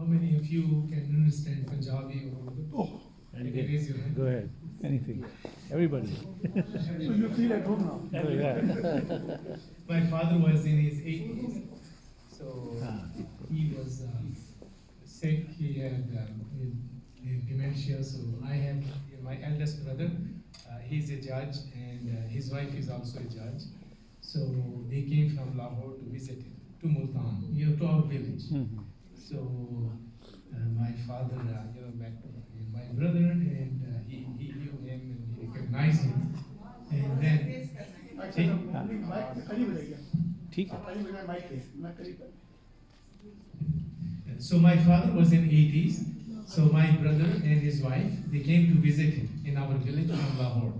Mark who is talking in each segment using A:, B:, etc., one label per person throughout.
A: How many of you can understand Punjabi or Urdu?
B: Oh,
A: Can you raise your hand?
C: Go ahead. Anything. Everybody.
B: so you feel at home now?
C: Oh, yeah.
A: My father was in his 80s, so he was sick. He had dementia. So I have my eldest brother. He's a judge, and his wife is also a judge. So they came from Lahore to visit him, to Multan, to our village.
C: Mhm.
A: So my father, met my brother, and he knew him and he recognized him. And then,
C: ठीक है.
A: so my father was in 80s. So my brother and his wife, they came to visit him in our village from Lahore.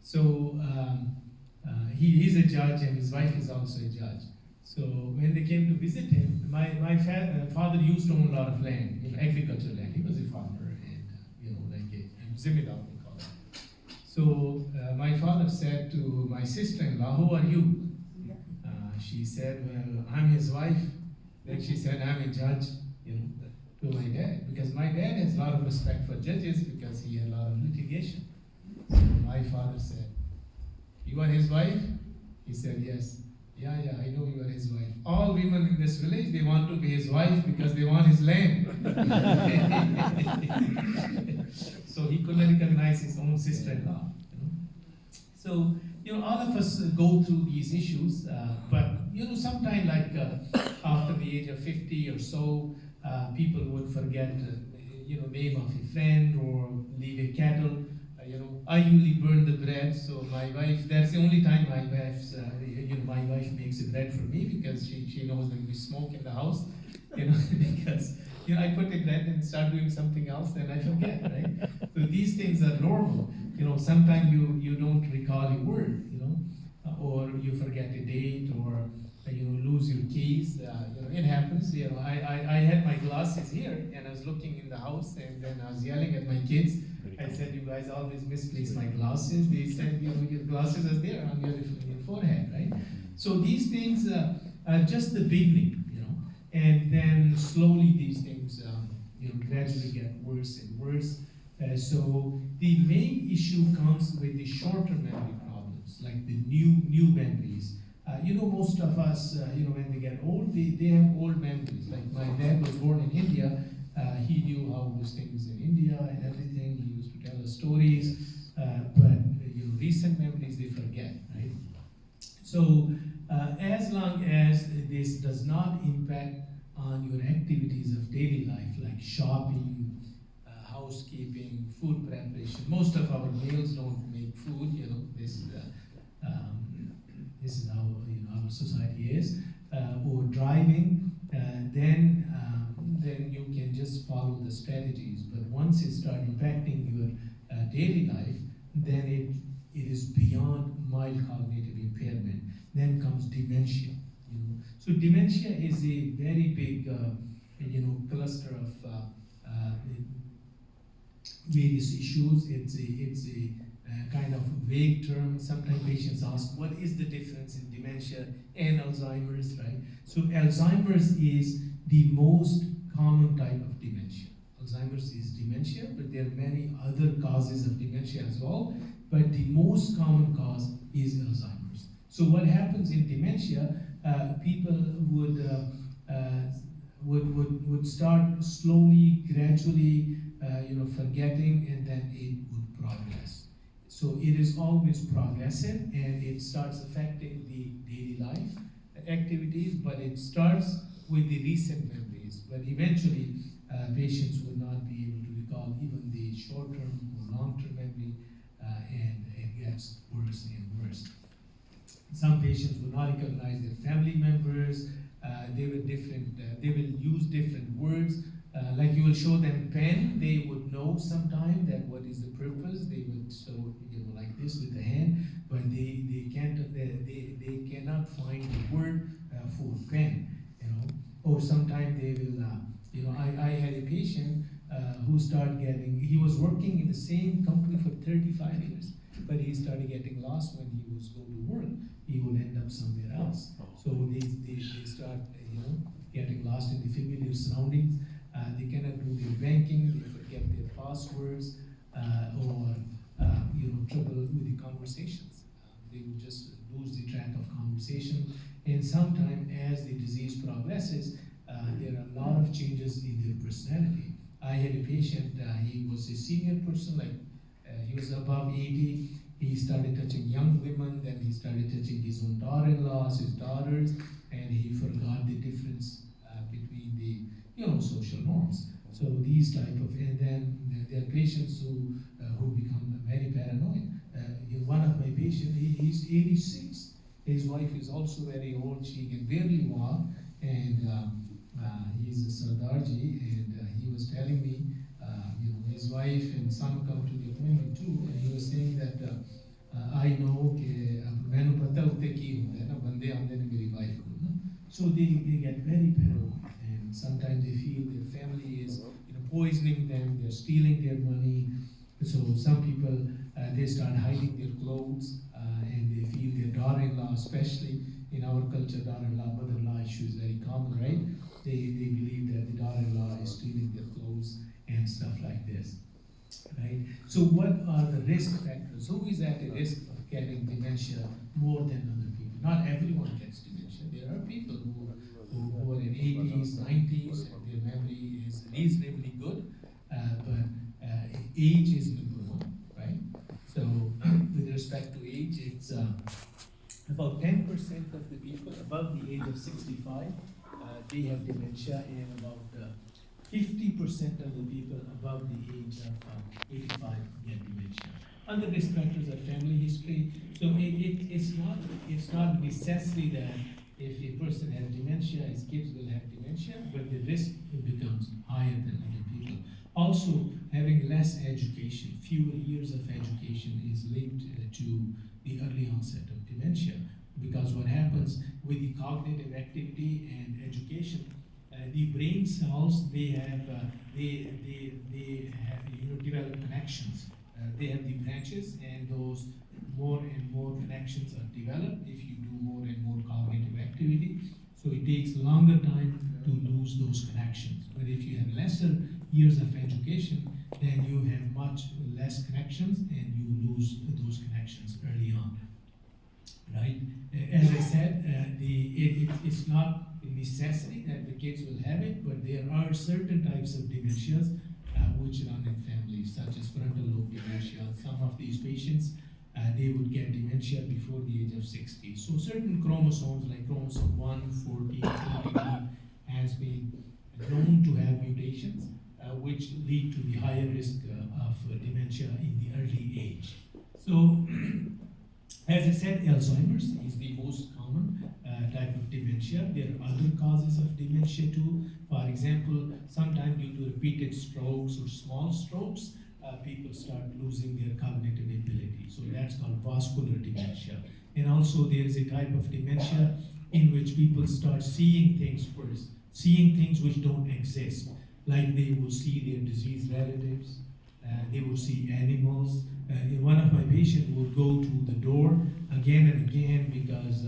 A: So he's a judge and his wife is also a judge. So when they came to visit him, my father used to own a lot of land, agricultural land. He was a farmer and like a zemindar we call it. So my father said to my sister-in-law, "Who are you?" She said, "Well, I'm his wife." Then she said, "I'm a judge," to my dad, because my dad has a lot of respect for judges because he had a lot of litigation. So my father said, "You are his wife?" He said, "Yes." Yeah, I know you are his wife. All women in this village, they want to be his wife because they want his land. So he couldn't recognize his own sister-in-law. So, all of us go through these issues, but, sometime like after the age of 50 or so, people would forget, name of a friend or leave a cattle. I usually burn the bread, so my wife, that's the only time my wife makes the bread for me because she knows that we smoke in the house, because, I put the bread and start doing something else, then I forget, right? So these things are normal. Sometimes you don't recall a word, or you forget a date, or lose your keys. It happens. I had my glasses here, and I was looking in the house, and then I was yelling at my kids. I said, "You guys always misplace my glasses." They said, "Your glasses are there on your forehead, right?" So these things are just the beginning, and then slowly these things, gradually get worse and worse. So the main issue comes with the shorter memory problems, like the new memories. Most of us, when they get old, they have old memories. Like my dad was born in India. He knew how was things in India and everything. He used to tell us stories, but recent memories they forget, right? So as long as this does not impact on your activities of daily life, like shopping, housekeeping, food preparation. Most of our males don't make food. This is how our society is. Or driving, then you can just follow the strategies. But once it starts impacting your daily life, then it is beyond mild cognitive impairment. Then comes dementia. So dementia is a very big cluster of various issues. It's a kind of vague term. Sometimes patients ask, what is the difference in dementia and Alzheimer's, right? So Alzheimer's is the most common type of dementia. Alzheimer's is dementia, but there are many other causes of dementia as well. But the most common cause is Alzheimer's. So what happens in dementia? People would start slowly, gradually, forgetting, and then it would progress. So it is always progressive, and it starts affecting the daily life activities, but it starts with the recent memories. But eventually, patients would not be able to recall even the short-term or long-term memory, and it gets worse and worse. Some patients will not recognize their family members. They will use different words. Like you will show them pen, they would know sometime that what is the purpose. They would show like this with the hand, but they cannot find the word for pen. Or sometimes they will. I had a patient who started getting. He was working in the same company for 35 years, but he started getting lost when he was go to work. He would end up somewhere else. So they start getting lost in the familiar surroundings. They can crosswords or trouble with the conversations. They would just lose the track of conversation, and sometimes as the disease progresses, there are a lot of changes in their personality. I had a patient, he was a senior person, like he was above 80. He started touching young women, then he started touching his own daughter-in-laws, his daughters, and he forgot the difference between the social norms. So these type of, and then there are patients who become very paranoid. One of my patients, he's 86. His wife is also very old. She can barely walk, and he's a Sardarji, and he was telling me, his wife and son come to the appointment too, and he was saying that I know कि मैंने पता होते की होता है ना बंदे आते हैं मेरी wife को ना, so they get very paranoid, and sometimes they feel their family is poisoning them, they're stealing their money. So some people they start hiding their clothes, and they feel their daughter-in-law, especially in our culture, daughter-in-law, mother-in-law issue is very common, right? They believe that the daughter-in-law is stealing their clothes and stuff like this, right? So what are the risk factors? Who is at a risk of getting dementia more than other people? Not everyone gets dementia. There are people who are in 80s, 90s, and their memory is reasonably good, but age is number one, right? So with respect to age, it's about 10% of the people above the age of 65, they have dementia, and about 50% of the people above the age of 85 get dementia. Other risk factors are family history. So it's not necessary that if a person has dementia, his kids will have dementia, but the risk becomes higher than other people. Also, having less education, fewer years of education is linked to the early onset of dementia. Because what happens with the cognitive activity and education, the brain cells, they have develop connections. They have the branches, and those more and more connections are developed if you do more and more cognitive activity. So it takes a longer time to lose those connections. But if you have lesser years of education, then you have much less connections, and you lose those connections early on. Right? As I said, it's not a necessity that the kids will have it, but there are certain types of dementias which run in families, such as frontal lobe dementia. Some of these patients, they would get dementia before the age of 60. So certain chromosomes, like chromosome 1, 14, 29, has been known to have mutations, which lead to the higher risk of dementia in the early age. So, as I said, Alzheimer's is the most common type of dementia. There are other causes of dementia too. For example, sometimes due to repeated strokes or small strokes, people start losing their cognitive ability. So that's called vascular dementia. And also there is a type of dementia in which people start seeing things first, seeing things which don't exist. Like they will see their deceased relatives, they will see animals. One of my patients would go to the door again and again because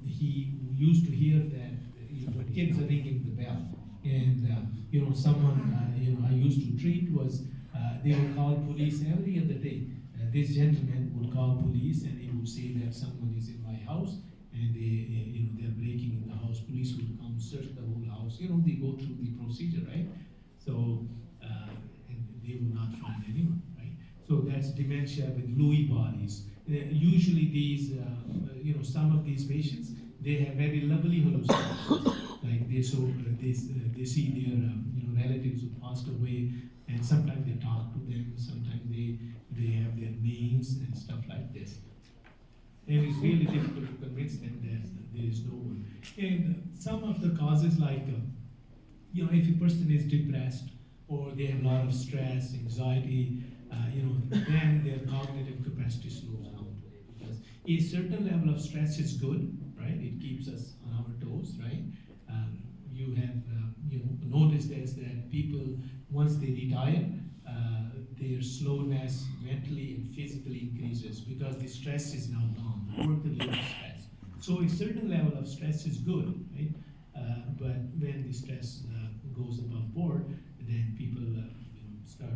A: he used to hear that kids are ringing the bell. And someone I used to treat was they would call police every other day. This gentleman would call police, and he would say that someone is in my house and they're breaking in the house. Police would come search the whole house. They go through the procedure, right? So and they will not find anyone, right? So that's dementia with Lewy bodies. Usually these, some of these patients, they have very lovely hallucinations. Like they see their relatives who passed away, and sometimes they talk to them, sometimes they have their names and stuff like this. And it's really difficult to convince them that there is no one. And some of the causes, like if a person is depressed or they have a lot of stress, anxiety, then their cognitive capacity slows down. Because a certain level of stress is good, right? It keeps us on our toes, right? You have noticed this, that people, once they retire, their slowness mentally and physically increases because the stress is now gone, work-related stress. So a certain level of stress is good, right? But when the stress goes above board, then people start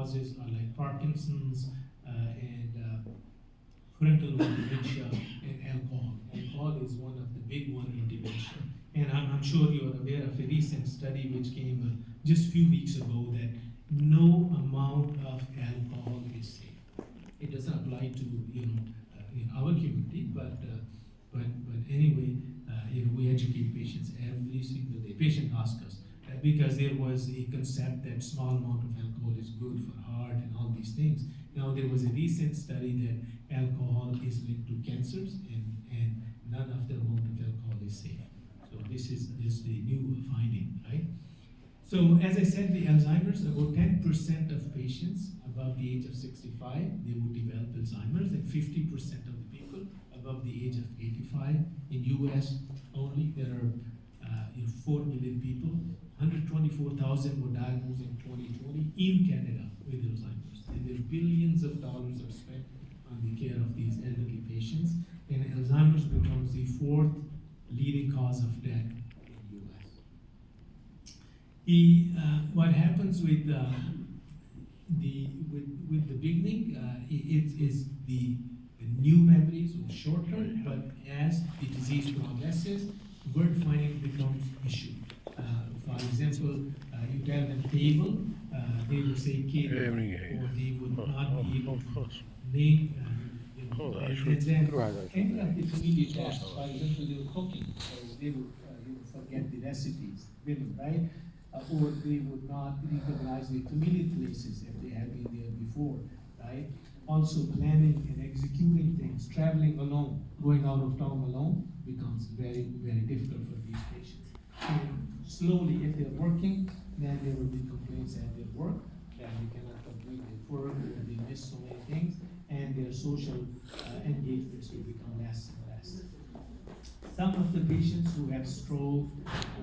A: causes are like Parkinson's and frontal lobe dementia and alcohol. Alcohol is one of the big one in dementia. And I'm sure you're aware of a recent study which came just a few weeks ago that no amount of alcohol is safe. It doesn't apply to in our community, but anyway, we educate patients every single day. Patient asks us because there was a concept that small amount of alcohol is good for heart and all these things. Now there was a recent study that alcohol is linked to cancers and none of the amount of alcohol is safe. So this is just a new finding, right? So as I said, the Alzheimer's, about 10% of patients above the age of 65, they would develop Alzheimer's, and 50% of the people above the age of 85. In US only, there are 4 million people. 124,000 were diagnosed in 2020 in Canada with Alzheimer's. And there are billions of dollars are spent on the care of these elderly patients. And Alzheimer's becomes the 4th leading cause of death in the US. What happens with the beginning, it is the new memories or short term, but as the disease progresses, word finding becomes issue. For example, you tell them table, they will say cable, or they would not be able to name. And then any of the familiar tasks, for example, they were cooking, so they would forget the recipes, right? Or they would not recognize the familiar places if they had been there before, right? Also planning and executing things, traveling alone, going out of town alone becomes very, very difficult for these patients. And slowly, if they're working, then there will be complaints at their work that they cannot complete their work, or they miss so many things, and their social engagements will become less and less. Some of the patients who have stroke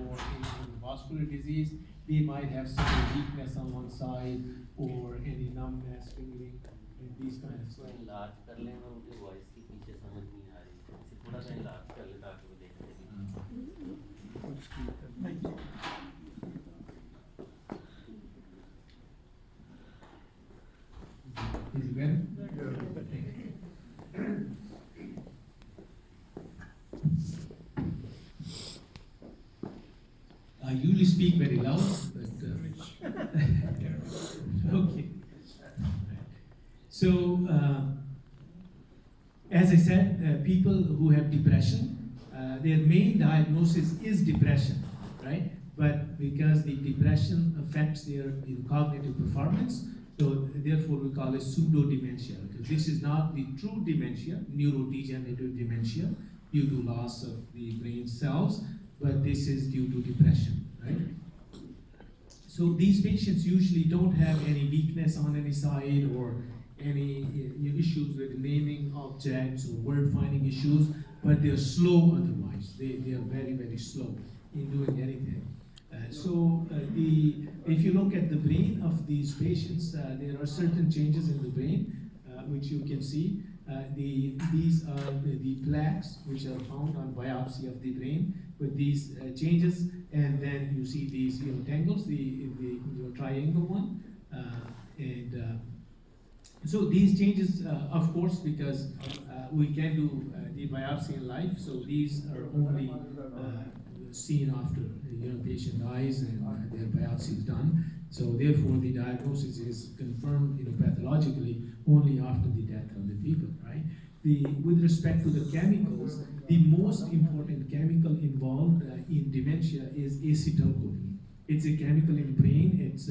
A: or any vascular disease, they might have some weakness on one side or any numbness, tingling, and these kind of things.
D: Large कर लें और उनके voice के पीछे समझ नहीं आ रही इसे थोड़ा सा लार्ज कर ले ताकि वो देख
A: Is it better? I usually speak very loud, but okay. So, as I said, people who have depression, their main diagnosis is depression, right? But because the depression affects their cognitive performance, so therefore we call it pseudo-dementia, because this is not the true dementia, neurodegenerative dementia, due to loss of the brain cells, but this is due to depression, right? So these patients usually don't have any weakness on any side or any issues with naming objects or word finding issues, but they're slow otherwise. They are very, very slow in doing anything. If you look at the brain of these patients, there are certain changes in the brain, which you can see. These are the plaques which are found on biopsy of the brain with these changes, and then you see these tangles, the triangle one, so these changes, of course, because we can do the biopsy in life, so these are only seen after patient dies and their biopsy is done. So therefore, the diagnosis is confirmed pathologically only after the death of the people, right? With respect to the chemicals, the most important chemical involved in dementia is acetylcholine. It's a chemical in brain. It's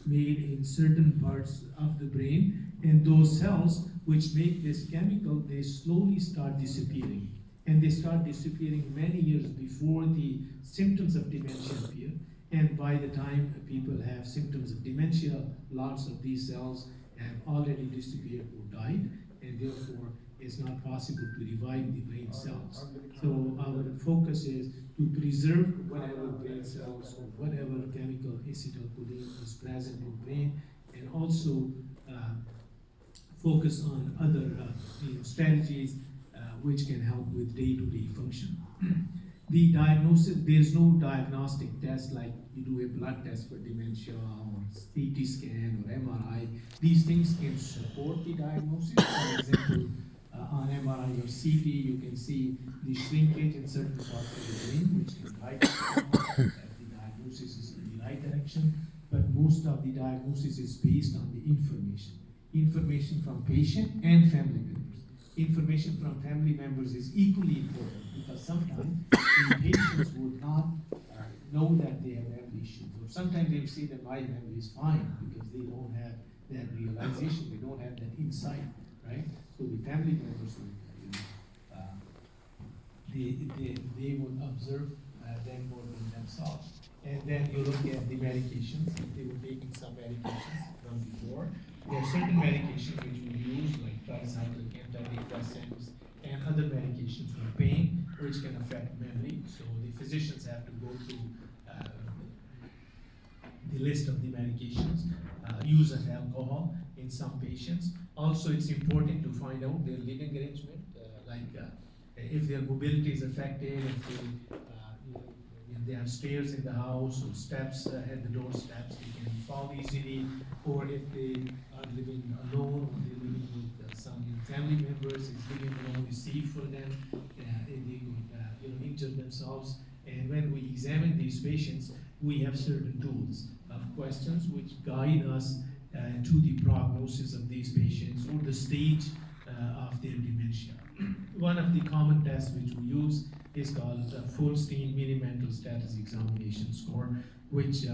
A: made in certain parts of the brain, and those cells which make this chemical, they slowly start disappearing. And they start disappearing many years before the symptoms of dementia appear. And by the time people have symptoms of dementia, lots of these cells have already disappeared or died, and therefore it's not possible to revive the brain cells. So our focus is to preserve whatever brain cells or whatever chemical acetylcholine is present in brain, and also focus on other strategies which can help with day-to-day function. The diagnosis, there's no diagnostic test like you do a blood test for dementia or CT scan or MRI. These things can support the diagnosis. For example, on MRI or CT, you can see the shrinkage in certain parts of the brain, which can guide that the diagnosis is in the right direction. But most of the diagnosis is based on the information from patient and family members. Information from family members is equally important because sometimes the patients would not know that they have memory issues, or sometimes they say that my memory is fine because they don't have that realization, they don't have that insight, right? So the family members would, they would observe them more than themselves. And then you look at the medications, if they were taking some medications from before. There are certain medications which we use, like tricyclic antidepressants and other medications for pain, which can affect memory. So the physicians have to go through the list of the medications, use of alcohol in some patients. Also, it's important to find out their living arrangement, if their mobility is affected, if they have stairs in the house or steps at the doorsteps, they can fall easily, or if they are living alone, or they're living with some family members, is living alone is safe for them, if they could injure themselves. And when we examine these patients, we have certain tools of questions which guide us to the prognosis of these patients or the stage of their dementia. One of the common tests which we use is called Folstein Mini Mental Status Examination Score, which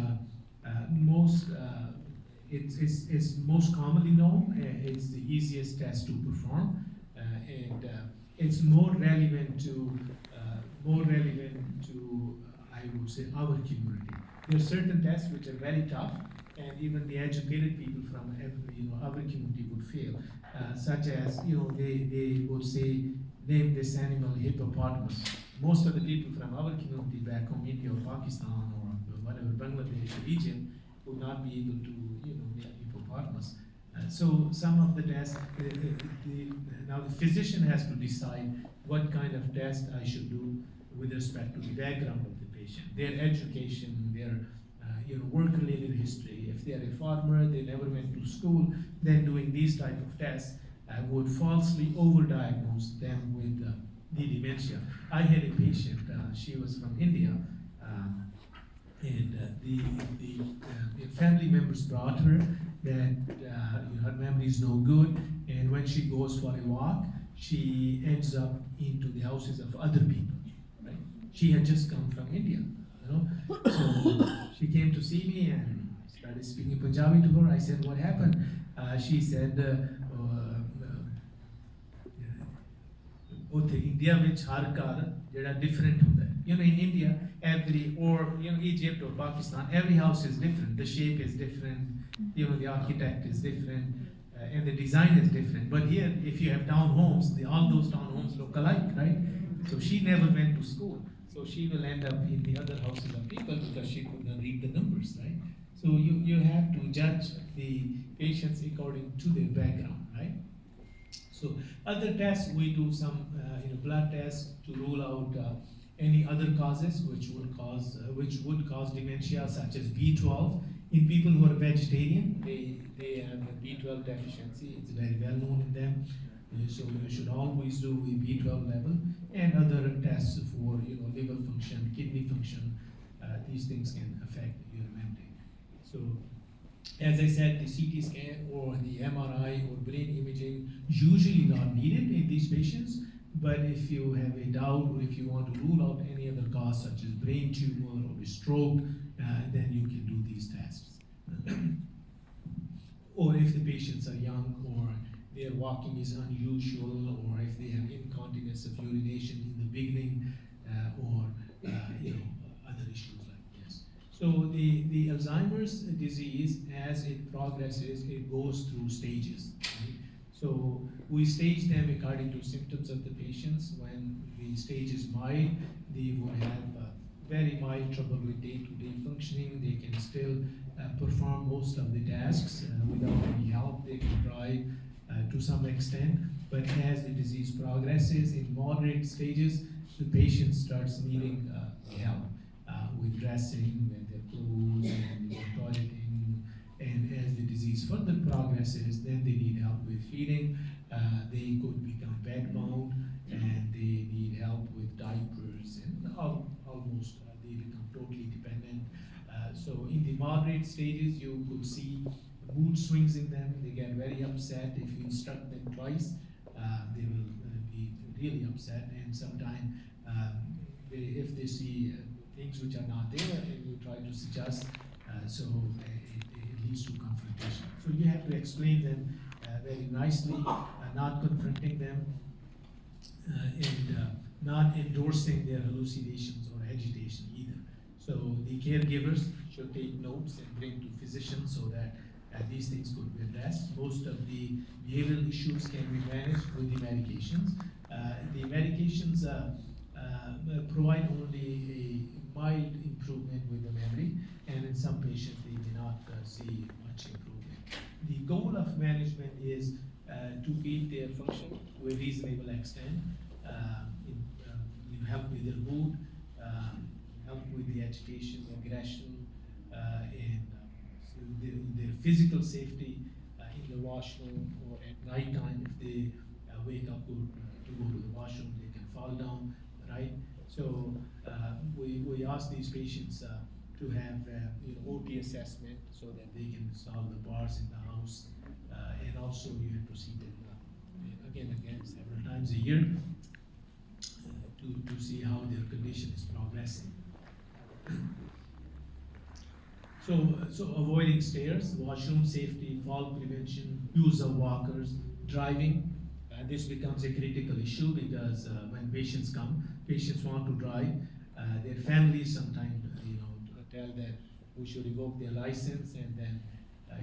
A: it's most commonly known. It's the easiest test to perform, and it's more relevant to I would say our community. There are certain tests which are very tough, and even the educated people from our community would fail, such as they would say, name this animal hippopotamus. Most of the people from our community back home, India or Pakistan or whatever, Bangladesh region, would not be able to name hippopotamus. So some of the tests, now the physician has to decide what kind of test I should do with respect to the background of the patient, their education, their work-related history. If they are a farmer, they never went to school, then doing these type of tests would falsely overdiagnose them with the dementia. I had a patient, she was from India, and the family members brought her that her memory is no good, and when she goes for a walk, she ends up into the houses of other people. Right? She had just come from India, so she came to see me and I started speaking Punjabi to her. I said, "What happened?" She said, "Uthe India ਵਿੱਚ ਹਰ ਘਰ ਜਿਹੜਾ different ਹੁੰਦਾ ਹੈ." In India, Egypt or Pakistan, every house is different. The shape is different. The architect is different, and the design is different. But here, if you have townhomes, all those townhomes look alike, right? So she never went to school. So she will end up in the other houses of people because she could not read the numbers, right? So you have to judge the patients according to their background, right? So other tests, we do some blood tests to rule out any other causes which would cause dementia, such as B12. In people who are vegetarian, they have a B12 deficiency. It's very well known in them. So you should always do a B12 level and other tests for liver function, kidney function. These things can affect your memory. So, as I said, the CT scan or the MRI or brain imaging usually not needed in these patients. But if you have a doubt or if you want to rule out any other cause such as brain tumor or a stroke, then you can do these tests. Or if the patients are young or their walking is unusual, or if they have incontinence of urination in the beginning, or other issues like this. So the Alzheimer's disease, as it progresses, it goes through stages. Right? So we stage them according to symptoms of the patients. When the stage is mild, they will have very mild trouble with day-to-day functioning. They can still perform most of the tasks without any help. They can drive to some extent, but as the disease progresses in moderate stages, the patient starts needing help with dressing, with their clothes, and with toileting. And as the disease further progresses, then they need help with feeding. They could become bedbound, and they need help with diapers, and almost they become totally dependent. So in the moderate stages, you could see mood swings in them. They get very upset if you instruct them twice. They will be really upset, and sometimes if they see things which are not there, and you try to suggest, it leads to confrontation. So you have to explain them very nicely, not confronting them, and not endorsing their hallucinations or agitation either. So the caregivers should take notes and bring to physicians so that these things could be addressed. Most of the behavioral issues can be managed with the medications. The medications provide only a mild improvement with the memory, and in some patients they may not see much improvement. The goal of management is to keep their function to a reasonable extent, help with their mood, help with the agitation, aggression, and their physical safety in the washroom or at night time. If they wake up to go to the washroom, they can fall down, right? So we ask these patients to have OT assessment so that they can solve the bars in the house, and also you have to see them again several times a year to see how their condition is progressing. So avoiding stairs, washroom safety, fall prevention, use of walkers, driving. This becomes a critical issue because when patients come, patients want to drive. Their families sometimes, tell that we should revoke their license, and then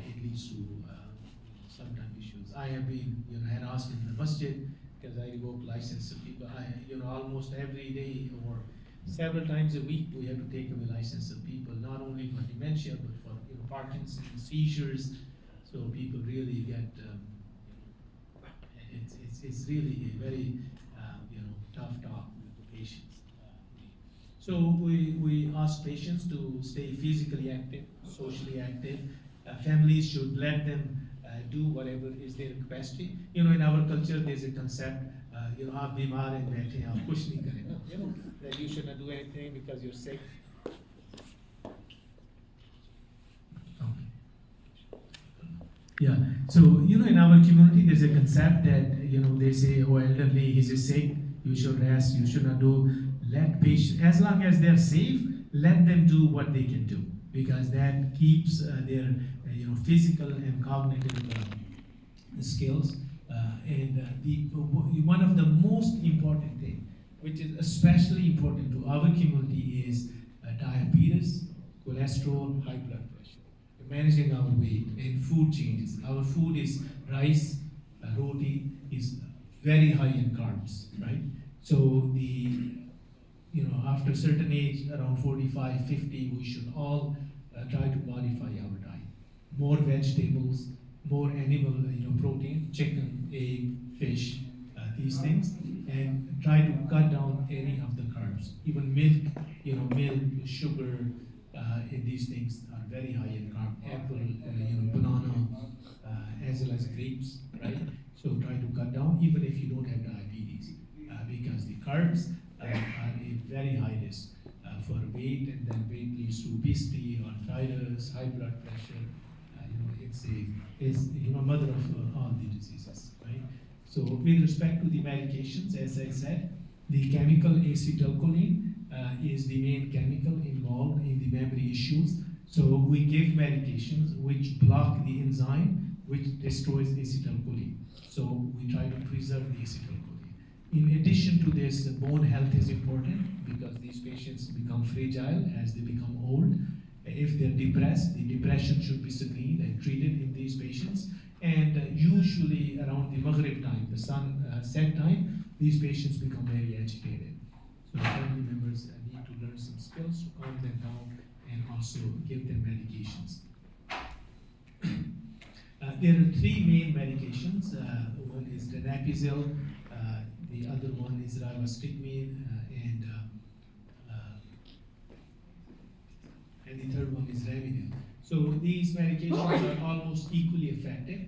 A: it leads to sometimes issues. I have been, harassed in the masjid because I revoke license of people. Almost every day or several times a week we have to take away license of people, not only for dementia but for Parkinson's, seizures. So people really get. It's really a very tough talk with the patients. So we ask patients to stay physically active, socially active. Families should let them do whatever is their capacity. In our culture, there's a concept, आप बीमार हैं बैठे हैं आप कुछ नहीं करें, that you should not do anything because you're sick. Yeah, so in our community there's a concept that they say, oh, elderly, he's sick, you should rest, you should not do. Let patients, as long as they're safe, let them do what they can do, because that keeps their physical and cognitive skills. And one of the most important thing, which is especially important to our community, is diabetes, cholesterol, high blood pressure. Managing our weight and food changes. Our food is rice, roti is very high in carbs, right? So after a certain age, around 45, 50, we should all try to modify our diet. More vegetables, more animal protein, chicken, egg, fish, these things, and try to cut down any of the carbs. Even milk, sugar, and these things are very high in carb. Apple, banana, as well as grapes, right? So try to cut down, even if you don't have diabetes, because the carbs are a very high risk for weight, and then weight leads to obesity, arthritis, high blood pressure. It's mother of all the diseases, right? So with respect to the medications, as I said, the chemical acetylcholine is the main chemical involved in the memory issues. So we give medications which block the enzyme which destroys acetylcholine. So we try to preserve the acetylcholine. In addition to this, bone health is important because these patients become fragile as they become old. If they're depressed, the depression should be screened and treated in these patients. And usually around the Maghrib time, the sun set time, these patients become very agitated. So family members need to learn some skills to calm them down and also give them medications. There are three main medications. One is donepezil, the other one is rivastigmine, and the third one is Revinil. So these medications are almost equally effective.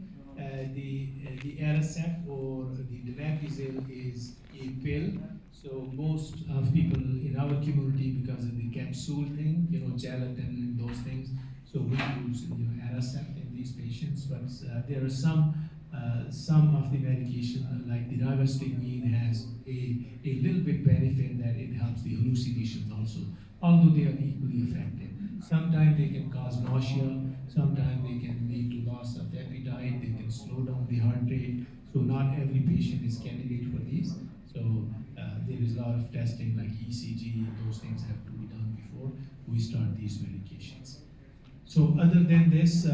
A: The Aricept or the Donepezil is a pill. So most of people in our community, because of the capsule thing, gelatin and those things, so we use Aricept in these patients. But there are some of the medication, like the rivastigmine, has a little bit benefit that it helps the hallucinations also, although they are equally effective. Sometimes they can cause nausea, sometimes they can lead to loss of appetite, they can slow down the heart rate. So not every patient is candidate for these. So there is a lot of testing like ECG, those things have to be done before we start these medications. So other than this,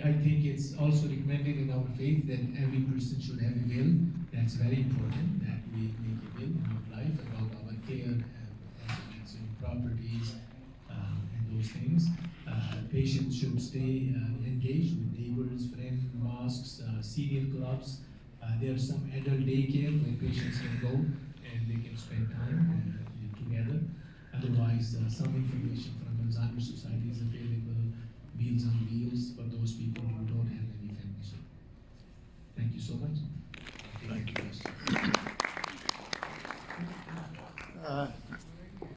A: I think it's also recommended in our faith that every person should have a will. That's very important, that we make a will in our life about our care, as properties, and those things. Patients should stay engaged with neighbors, friends, mosques, senior clubs. There are some adult daycare where patients can go and they can spend time together. Otherwise, some information from Alzheimer's Society is available, Meals on Wheels, for those people who don't have any family support. Thank you so much.